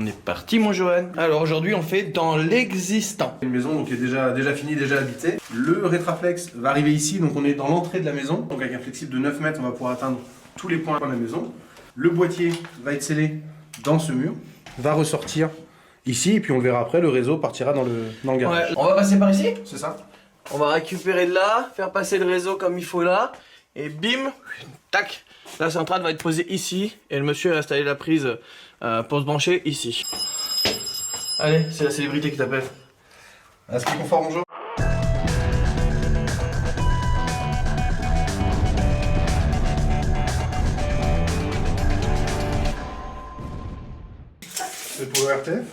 On est parti mon Johan. Alors aujourd'hui on fait dans l'existant. Une maison donc, qui est déjà finie, déjà habitée. Le Rétraflex va arriver ici, donc on est dans l'entrée de la maison. Donc avec un flexible de 9 mètres, on va pouvoir atteindre tous les points de la maison. Le boîtier va être scellé dans ce mur, va ressortir ici, et puis on le verra après, le réseau partira dans le garage. Ouais, on va passer par ici. C'est ça. On va récupérer de là, faire passer le réseau comme il faut là, et bim, tac. La centrale va être posée ici, et le monsieur a installé la prise pour se brancher ici. Allez, c'est la célébrité qui t'appelle. Est-ce qu'il est confort, bonjour? C'est pour le RTF?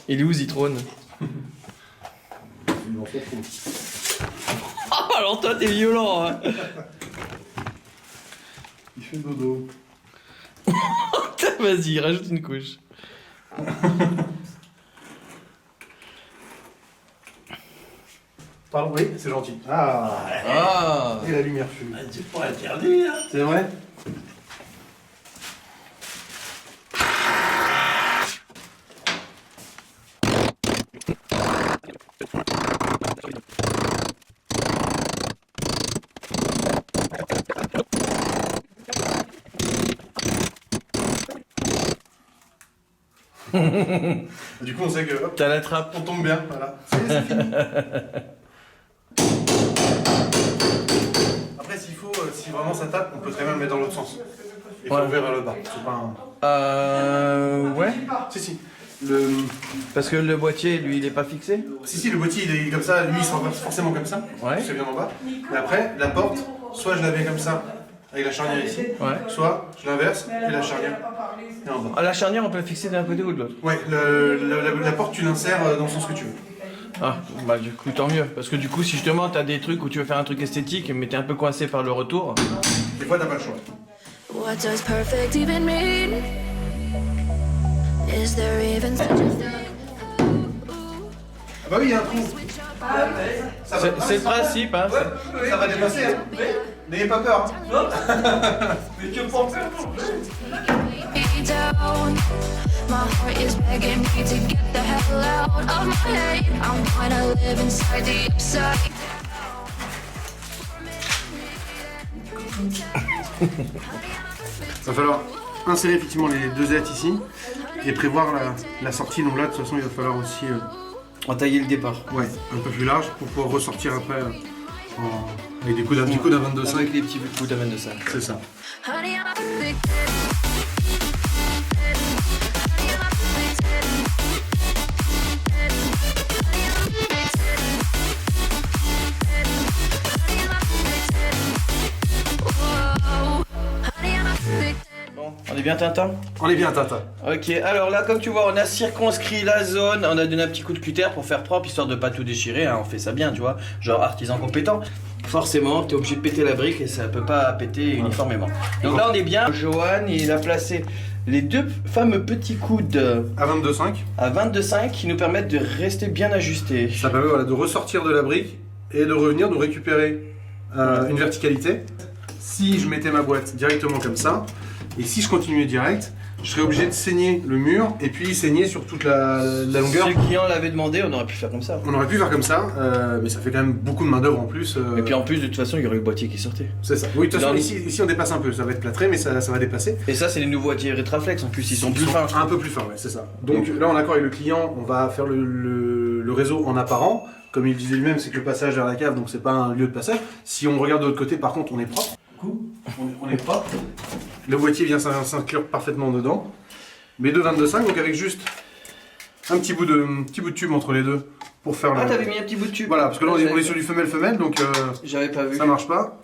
Il est où Zitrone? Il en faut trop. Oh, alors toi t'es violent hein. Il fait dodo. Vas-y, rajoute une couche. Pardon, oui, c'est gentil. Ah, et la lumière fume. C'est pas interdit, hein. C'est vrai? Du coup, on sait que hop, T'as la trappe. on tombe bien, voilà. C'est fini. Après, s'il faut, si vraiment ça tape, on peut très bien le mettre dans l'autre sens. Et faire ouvrir vers le bas. C'est pas un... Ouais. Si. Parce que le boîtier, lui, il est pas fixé. Si, le boîtier il est comme ça, lui il sera forcément comme ça. Ouais. C'est bien en bas. Et après, la porte, soit je la mets comme ça, avec la charnière ici, Ouais. soit je l'inverse et la charnière est en bas. Ah, la charnière, on peut la fixer d'un côté ou de l'autre. Ouais, la porte tu l'insères dans le sens que tu veux. Ah, bah du coup, tant mieux. Parce que du coup, si justement t'as des trucs où tu veux faire un truc esthétique, mais t'es un peu coincé par le retour. Des fois t'as pas le choix. What does perfect even mean? Is there even such a thing? Ah bah oui, il y a un trou. Ça va- C'est le principe, hein. Ça va dépasser, hein. N'ayez pas peur. Hein. Mais que pour faire Me down. My heart is begging me to get the hell out of my head. I'm gonna live inside the upside. Va falloir insérer effectivement les deux ailettes ici et prévoir la sortie. Donc là, de toute façon, il va falloir aussi Entailler le départ. ouais, un peu plus large pour pouvoir ressortir après avec des coups d'un 22,5. Avec les petits coups d'amène de ça. C'est ça. Honey, I'm addicted. Bon, on est bien Tintin? On est bien, Tata. Ok, alors là, comme tu vois, on a circonscrit la zone, on a donné un petit coup de cutter pour faire propre, histoire de pas tout déchirer, hein, on fait ça bien, tu vois, genre artisan compétent. Forcément, t'es obligé de péter la brique et ça peut pas péter uniformément. Donc là, on est bien. Johan, il a placé les deux fameux petits coudes À 22,5. à 22,5 qui nous permettent de rester bien ajustés. Ça permet voilà, de ressortir de la brique et de revenir, de récupérer une verticalité. Si je mettais ma boîte directement comme ça, et si je continuais direct, je serais obligé de saigner le mur et puis saigner sur toute la longueur. Si le client l'avait demandé, on aurait pu faire comme ça. On aurait pu faire comme ça, mais ça fait quand même beaucoup de main d'œuvre en plus. Et puis en plus, de toute façon, il y aurait le boîtier qui sortait. C'est ça. Oui, de toute façon, Là, ici on dépasse un peu, ça va être plâtré, mais ça va dépasser. Et ça, c'est les nouveaux boîtiers Rétraflex, en plus, ils sont plus fins. Un peu plus fins, ouais, c'est ça. Donc là, en accord avec le client, on va faire le réseau en apparent. Comme il disait lui-même, c'est que le passage vers la cave, donc c'est pas un lieu de passage. Si on regarde de l'autre côté, par contre, on est propre. On est propre. Le boîtier vient s'inclure parfaitement dedans. Mais de 22,5, donc avec juste un petit bout de tube entre les deux pour faire Ah, le... t'avais mis un petit bout de tube. Voilà, parce que là on est sur du femelle-femelle, donc J'avais pas vu. ça marche pas.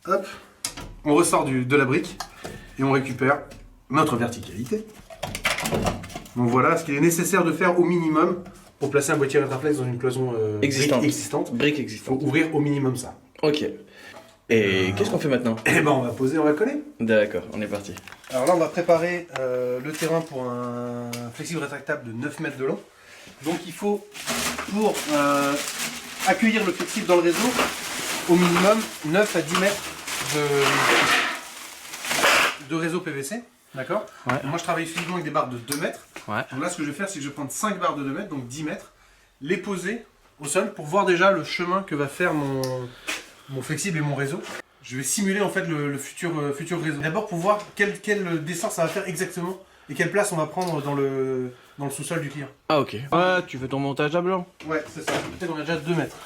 Hop, on ressort de la brique et on récupère notre verticalité. Donc voilà ce qu'il est nécessaire de faire au minimum pour placer un boîtier Rétraflex dans une cloison existante. Brique Il existante. faut ouvrir au minimum ça. Ok. Et qu'est-ce qu'on fait maintenant? Et ben on va poser, on va coller. D'accord, on est parti. Alors là on va préparer le terrain pour un flexible rétractable de 9 mètres de long. Donc il faut, pour accueillir le flexible dans le réseau, au minimum 9 à 10 mètres de réseau PVC. D'accord. Ouais. Moi je travaille uniquement avec des barres de 2 mètres. Ouais. Donc là ce que je vais faire c'est que je vais prendre 5 barres de 2 mètres, donc 10 mètres, les poser au sol pour voir déjà le chemin que va faire mon flexible et mon réseau. Je vais simuler en fait le futur réseau. D'abord pour voir quel dessin ça va faire exactement et quelle place on va prendre dans le sous-sol du client. Ah ok. Ouais, tu fais ton montage à blanc. Ouais, c'est ça. Peut-être qu'on a déjà 2 mètres.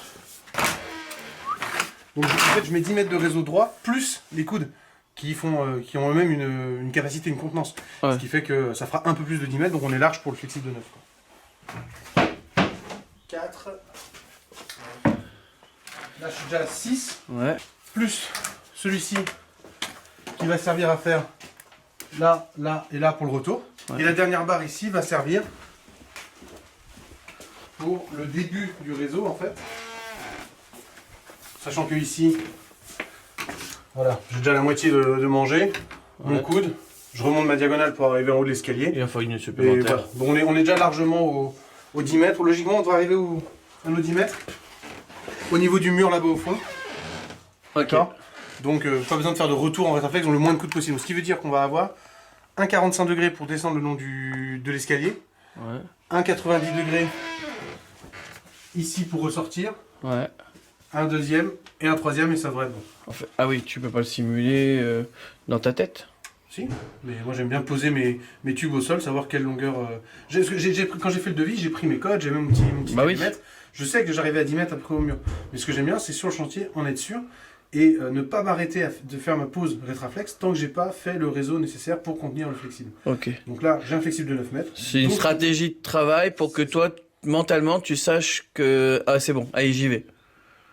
Donc en fait je mets 10 mètres de réseau droit plus les coudes qui ont eux-mêmes une capacité, une contenance. Ouais. Ce qui fait que ça fera un peu plus de 10 mètres, donc on est large pour le flexible de 9. Quoi. 4. Là je suis déjà à 6. Ouais. Plus celui-ci qui va servir à faire là, là et là pour le retour. Ouais. Et la dernière barre ici va servir pour le début du réseau en fait. Sachant que ici, voilà, j'ai déjà la moitié de manger, mon Ouais. coude, je remonte ma diagonale pour arriver en haut de l'escalier. Il en faut une Et supplémentaire. voilà. Bon, on est déjà largement au 10 mètres. Logiquement, on devrait arriver à nos 10 mètres. Au niveau du mur là-bas au fond. Ok. D'accord. Donc, pas besoin de faire de retour en rétroflex, on le moins de coudes possible. Ce qui veut dire qu'on va avoir un 45 degrés pour descendre le long de l'escalier. Ouais. Un 90 degrés ici pour ressortir. Ouais. Un deuxième et un troisième et ça devrait être bon. En fait, ah oui, tu peux pas le simuler dans ta tête. Si, mais moi j'aime bien poser mes tubes au sol, savoir quelle longueur. Quand j'ai fait le devis, j'ai pris mes codes, j'ai même mon petit Bah oui. mètre. Je sais que j'arrivais à 10 mètres après au mur. Mais ce que j'aime bien, c'est sur le chantier, en être sûr et ne pas m'arrêter de faire ma pause rétraflex tant que j'ai pas fait le réseau nécessaire pour contenir le flexible. Ok. Donc là, j'ai un flexible de 9 mètres. C'est une Donc, stratégie de travail pour que toi, mentalement, tu saches que ah c'est bon, allez j'y vais.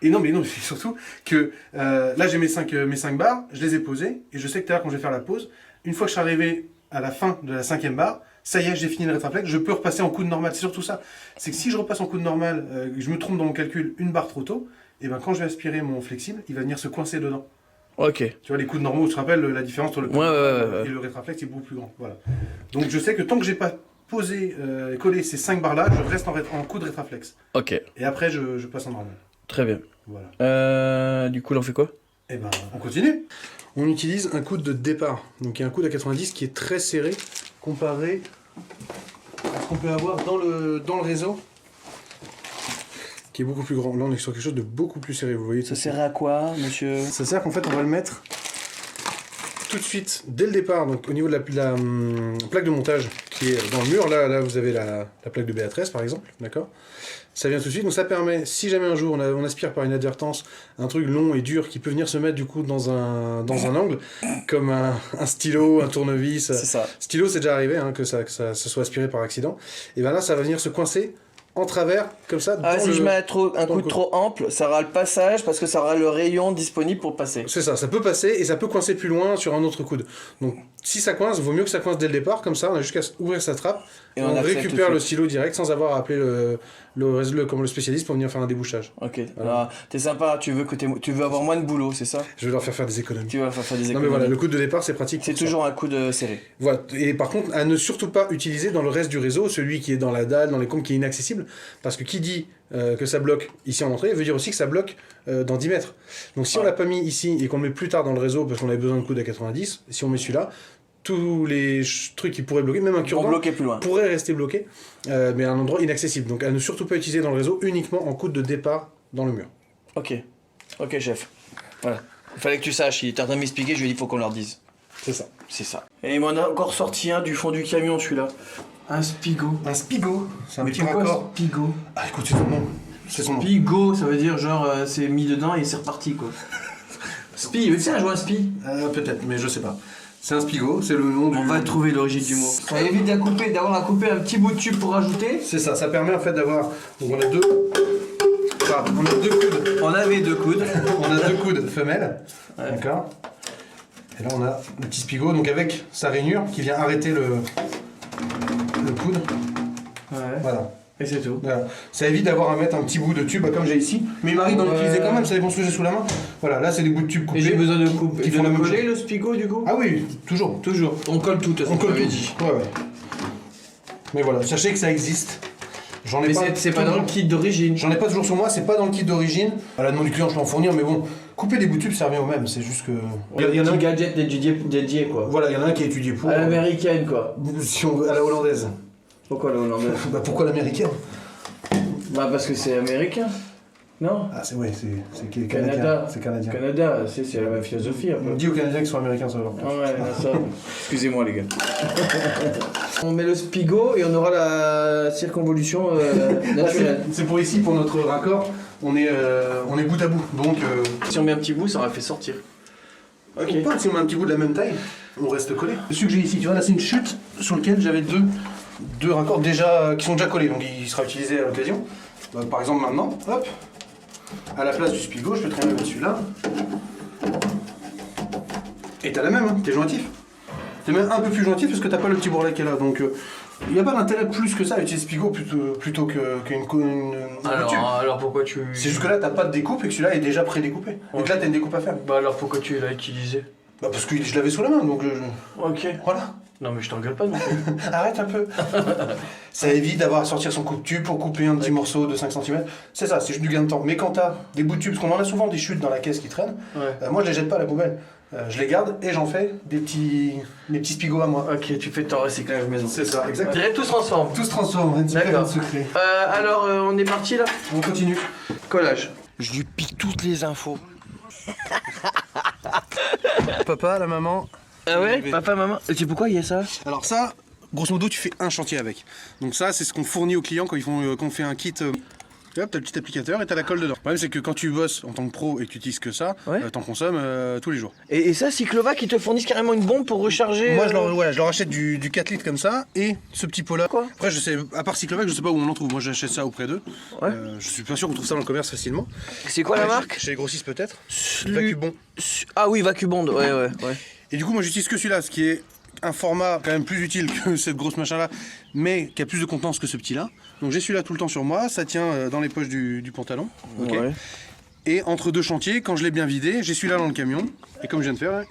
Et non, mais non, c'est surtout que là j'ai mes 5 barres, je les ai posées et je sais que tout à l'heure quand je vais faire la pause, une fois que je suis arrivé à la fin de la 5e barre, ça y est, j'ai fini le rétraflex, je peux repasser en coude normal. C'est surtout ça. C'est que si je repasse en coude normal, je me trompe dans mon calcul une barre trop tôt, et ben quand je vais aspirer mon flexible, il va venir se coincer dedans. Ok. Tu vois, les coudes normaux, tu te rappelles la différence entre le coude Ouais. et le rétraflex est beaucoup plus grand. Voilà. Donc je sais que tant que j'ai pas posé et collé ces 5 barres là, je reste en coude rétraflex. Ok. Et après je passe en normal. Très bien. Voilà. Du coup, là, on fait quoi? Et ben on continue. On utilise un coude de départ. Donc il y a un coude à 90 qui est très serré comparé à ce qu'on peut avoir dans le réseau, qui est beaucoup plus grand. Là on est sur quelque chose de beaucoup plus serré, vous voyez. Ça sert à quoi, monsieur? Ça sert qu'en fait on va le mettre tout de suite dès le départ, donc au niveau de la plaque de montage qui est dans le mur. Là vous avez la plaque de BA13 par exemple, d'accord. Ça vient tout de suite, donc ça permet, si jamais un jour on aspire par inadvertance un truc long et dur qui peut venir se mettre du coup dans un angle, comme un stylo, un tournevis. C'est ça. Stylo, c'est déjà arrivé hein, que ça soit aspiré par accident. Et bien là, ça va venir se coincer en travers, comme ça. Ah, si je mets un dans le coude trop ample, ça aura le passage parce que ça aura le rayon disponible pour passer. C'est ça, ça peut passer et ça peut coincer plus loin sur un autre coude. Donc si ça coince, vaut mieux que ça coince dès le départ, comme ça on a juste qu'à ouvrir sa trappe et on accède tout récupère de le suite. stylo direct sans avoir à appeler le spécialiste pour venir faire un débouchage. Ok. Voilà. Alors, t'es sympa, tu veux avoir moins de boulot, c'est ça? Je vais leur faire des économies. Tu vas faire des Non économies. mais voilà, le coude de départ c'est pratique. C'est pour ça. toujours un coude serré. Voilà. Et par contre, à ne surtout pas utiliser dans le reste du réseau, celui qui est dans la dalle, dans les combes, qui est inaccessible, parce que qui dit que ça bloque ici en entrée, veut dire aussi que ça bloque dans 10 mètres. Donc si on l'a pas mis ici et qu'on le met plus tard dans le réseau, parce qu'on avait besoin de coude à 90, si on met celui-là, tous les trucs qui pourraient bloquer, même un Pour cure-dent, bloquer plus loin. pourrait rester bloqué, mais à un endroit inaccessible. Donc à ne surtout pas utiliser dans le réseau, uniquement en coude de départ dans le mur. Ok. Ok, chef. Voilà. Il fallait que tu saches, il était en train de m'expliquer, je lui ai dit, faut qu'on leur dise. C'est ça. C'est ça. Et il m'en a encore sorti un du fond du camion, celui-là. Un Spigo. Un Spigo, c'est un Mais petit pourquoi raccord. Spigo? Ah écoute, c'est son nom. C'est son nom. Spigo, ça veut dire genre c'est mis dedans et c'est reparti quoi. Spi, tu sais un joueur à Spi? Peut-être, mais je sais pas. C'est un Spigo, c'est le nom du... On va trouver l'origine du mot. Ça évite d'avoir à couper un petit bout de tube pour rajouter. C'est ça, ça permet en fait d'avoir... Donc on a deux... Enfin, on a deux coudes. On avait deux coudes. On a deux coudes femelles. Ouais. D'accord. Et là on a le petit Spigo, donc avec sa rainure qui vient arrêter le coude. Ouais. Voilà. Et c'est tout. Voilà. Ça évite d'avoir à mettre un petit bout de tube comme j'ai ici. Mais il m'arrive d'en utiliser quand même, ça dépend ce que j'ai sous la main. Voilà, là c'est des bouts de tube coupés. Et j'ai besoin de couper. Qui font la même coller chose. le Spigo du coup? Ah oui, toujours. Toujours. On colle tout, On colle tout. dit. Ouais, ouais. Mais voilà, sachez que ça existe. J'en ai Mais pas. c'est pas dans le kit d'origine. J'en ai pas toujours sur moi, c'est pas dans le kit d'origine. À la demande du client, je peux en fournir, mais bon, Couper des bouts de tubes, ça revient au même, c'est juste que... Il y en a un gadget dédié quoi. Voilà, il y en a un qui est étudié pour... À l'américaine quoi. Si on veut, à la hollandaise. Pourquoi la hollandaise? Bah pourquoi l'américaine? Bah parce que c'est américain. Non? Ah c'est canadien. Canada. C'est canadien. Canada, c'est la même philosophie un peu. On dit aux Canadiens qu'ils sont américains, ça va. Ah ouais, ça. Excusez-moi les gars. On met le spigot et on aura la circonvolution naturelle. C'est pour ici, pour notre raccord, on est bout à bout. Donc, Si on met un petit bout, ça aurait fait sortir. Ok. ou pas, si on met un petit bout de la même taille, on reste collé. Celui que j'ai ici, tu vois, là c'est une chute sur laquelle j'avais deux raccords déjà, qui sont déjà collés, donc il sera utilisé à l'occasion. Donc, par exemple maintenant, hop, à la place du spigot, je peux très bien mettre celui-là. Et t'as la même, hein, t'es jointif. T'es même un peu plus jointif parce que t'as pas le petit bourrelet qui est là, donc il n'y a pas d'intérêt plus que ça à utiliser spigot plutôt qu'une couture. Alors pourquoi tu... C'est juste que là t'as pas de découpe et que celui-là est déjà pré-découpé. Ouais. Donc là t'as une découpe à faire. Bah alors pourquoi tu l'as utilisé? Bah parce que je l'avais sous la main, donc Ok. voilà. Non mais je t'engueule pas non plus. Arrête un peu. Ça évite d'avoir à sortir son coupe-tube pour couper un petit morceau de 5 cm. C'est ça, c'est juste du gain de temps. Mais quand t'as des bouts de tubes, parce qu'on en a souvent des chutes dans la caisse qui traînent, moi je les jette pas à la poubelle. Je les garde et j'en fais des petits spigots à moi. Ok, tu fais ton recyclage maison. C'est ça, On exactement. dirait tous ensemble. Tout se transforme, un petit peu D'accord. de secret. Alors on est parti là? On continue. Collage. Je lui pique toutes les infos. Papa, la maman. Ah ouais? Papa, maman. Et tu sais pourquoi il y a ça? Alors ça, grosso modo, tu fais un chantier avec. Donc ça, c'est ce qu'on fournit aux clients quand quand on fait un kit. Hop, t'as le petit applicateur et t'as la colle dedans. Le problème, c'est que quand tu bosses en tant que pro et que tu utilises que ça, Ouais. t'en consommes tous les jours. Et ça, Cyclovac, ils te fournissent carrément une bombe pour recharger. Moi, je leur achète du 4 litres comme ça et ce petit pot-là. Quoi? Après, je sais, à part Cyclovac, je sais pas où on en trouve. Moi, j'achète ça auprès d'eux. Ouais. Je suis pas sûr qu'on trouve ça dans le commerce facilement. C'est quoi la marque? Chez les grossistes, peut-être. Vacubon. Ah oui, Vacubond, ouais. Et du coup, moi, j'utilise que celui-là, ce qui est un format quand même plus utile que cette grosse machin-là, mais qui a plus de contenance que ce petit-là. Donc j'ai celui-là tout le temps sur moi, ça tient dans les poches du pantalon. Ok. Ouais. Et entre deux chantiers, quand je l'ai bien vidé, j'ai celui-là dans le camion. Et comme je viens de faire, là,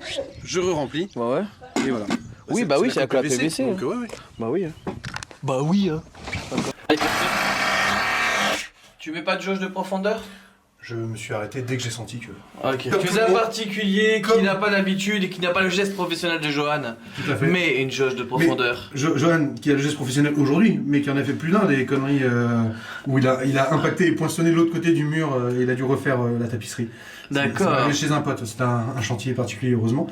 je re-remplis. Ouais. Et voilà. Oui, bah oui, c'est la colle PVC. Donc, ouais. Bah oui. Bah oui. Tu mets pas de jauge de profondeur? Je me suis arrêté dès que j'ai senti que... Ok. Comme Tu tout es le un monde. particulier qui n'a pas l'habitude et qui n'a pas le geste professionnel de Johan. Tout à fait. Mais une jauge de profondeur. Johan, qui a le geste professionnel aujourd'hui, mais qui en a fait plus d'un des conneries où il a impacté et poinçonné de l'autre côté du mur et il a dû refaire la tapisserie. D'accord. C'est arrivé chez un pote, c'était un chantier particulier heureusement.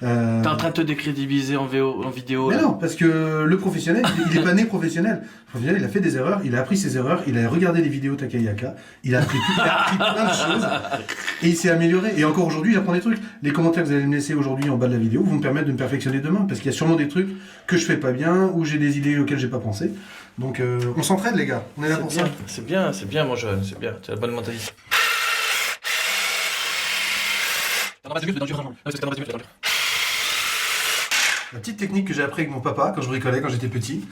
T'es en train de te décrédibiliser en vidéo. Mais là. non, parce que le professionnel, il est pas né professionnel. Le professionnel, il a fait des erreurs, il a appris ses erreurs, il a regardé les vidéos Takayaka, il a appris plein de choses et il s'est amélioré. Et encore aujourd'hui, j'apprends des trucs. Les commentaires que vous allez me laisser aujourd'hui en bas de la vidéo vont me permettre de me perfectionner demain, parce qu'il y a sûrement des trucs que je fais pas bien ou j'ai des idées auxquelles j'ai pas pensé. Donc on s'entraide les gars, on est là pour ça. C'est bien, mon Johan, c'est bien. Tu as la bonne mentalité. La petite technique que j'ai appris avec mon papa quand je bricolais, quand j'étais petit,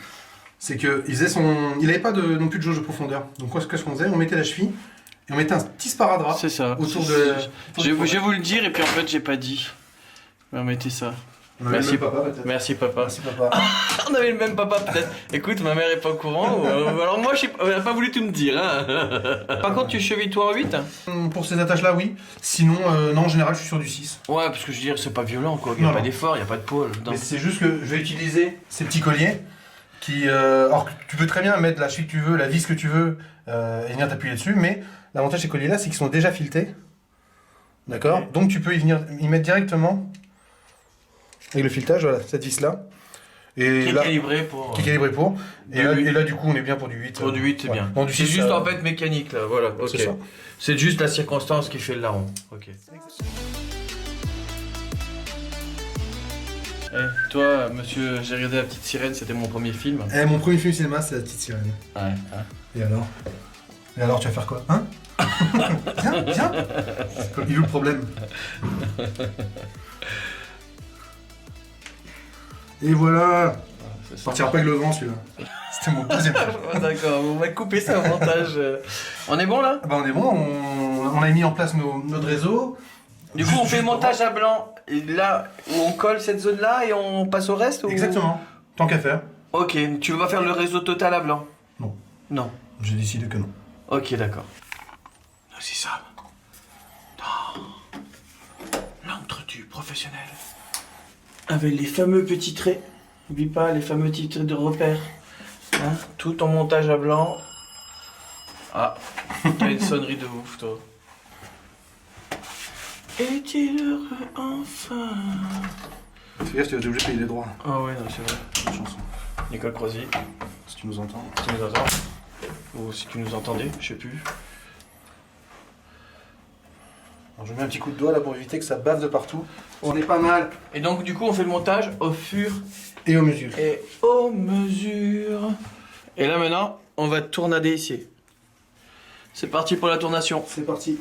c'est qu'il avait pas non plus de jauge de profondeur. Donc qu'est-ce qu'on faisait? On mettait la cheville et on mettait un petit sparadrap C'est ça. autour de... Je vais vous le dire et puis en fait j'ai pas dit. Mais mettez ça. On avait Merci. le même papa, peut-être. Merci papa. Merci papa. On avait le même papa peut-être. Écoute, ma mère est pas au courant. Alors moi elle a pas voulu tout me dire. Hein. Par contre tu chevilles toi en 8? Pour ces attaches-là, oui. Sinon, non, en général, je suis sur du 6. Ouais, parce que je veux dire, c'est pas violent quoi. Il y a Non, pas non. d'effort, il y a pas de poids. Mais c'est juste que je vais utiliser ces petits colliers qui... alors, tu peux très bien mettre la cheville que tu veux, la vis que tu veux, et venir t'appuyer dessus, mais l'avantage de ces colliers-là, c'est qu'ils sont déjà filetés. D'accord? Ok. Donc tu peux y mettre directement, avec le filetage, voilà, cette vis-là. Et Qui est là, calibré pour. qui est calibré pour. Et Du là, 8. et là, du coup, on est bien pour du 8. Pour du 8, c'est ouais. bien. Non, du C'est 6, juste en fait mécanique là, voilà. Ok. C'est ça. C'est juste la circonstance qui fait le larron. Ok. Toi, monsieur, j'ai regardé La Petite Sirène, c'était mon premier film. Eh, mon premier film cinéma, c'est La Petite Sirène. Ouais. Et alors? Et alors, tu vas faire quoi? Hein? Viens. Il est où le problème? Et voilà. C'est ça. Sortira pas avec le vent celui-là. C'était mon deuxième film. D'accord, on va couper ça au montage. On est bon là? Bah on est bon, on a mis en place notre réseau. Du coup, on fait le montage à blanc, et là où on colle cette zone-là et on passe au reste ou... Exactement, tant qu'à faire. Ok, tu veux pas faire le réseau total à blanc? Non. Non. J'ai décidé que non. Ok, d'accord. C'est ça. professionnel. Avec les fameux petits traits. N'oublie pas les fameux petits traits de repère. Hein, tout ton montage à blanc. Ah, t'as une sonnerie de ouf, toi. Est-il heureux enfin? Fais gaffe, tu vas être obligé de payer les droits. Ah ouais, non, c'est vrai. La chanson. Nicole Croisy, Si tu nous entends. si tu nous entends. Ou si tu nous entendais, je sais plus. Alors, je mets un petit coup de doigt là pour éviter que ça bave de partout. On est pas mal. Et donc, du coup, on fait le montage au fur Et aux mesures. et aux mesures. Et là, maintenant, on va tournader ici. C'est parti pour la tournation. C'est parti.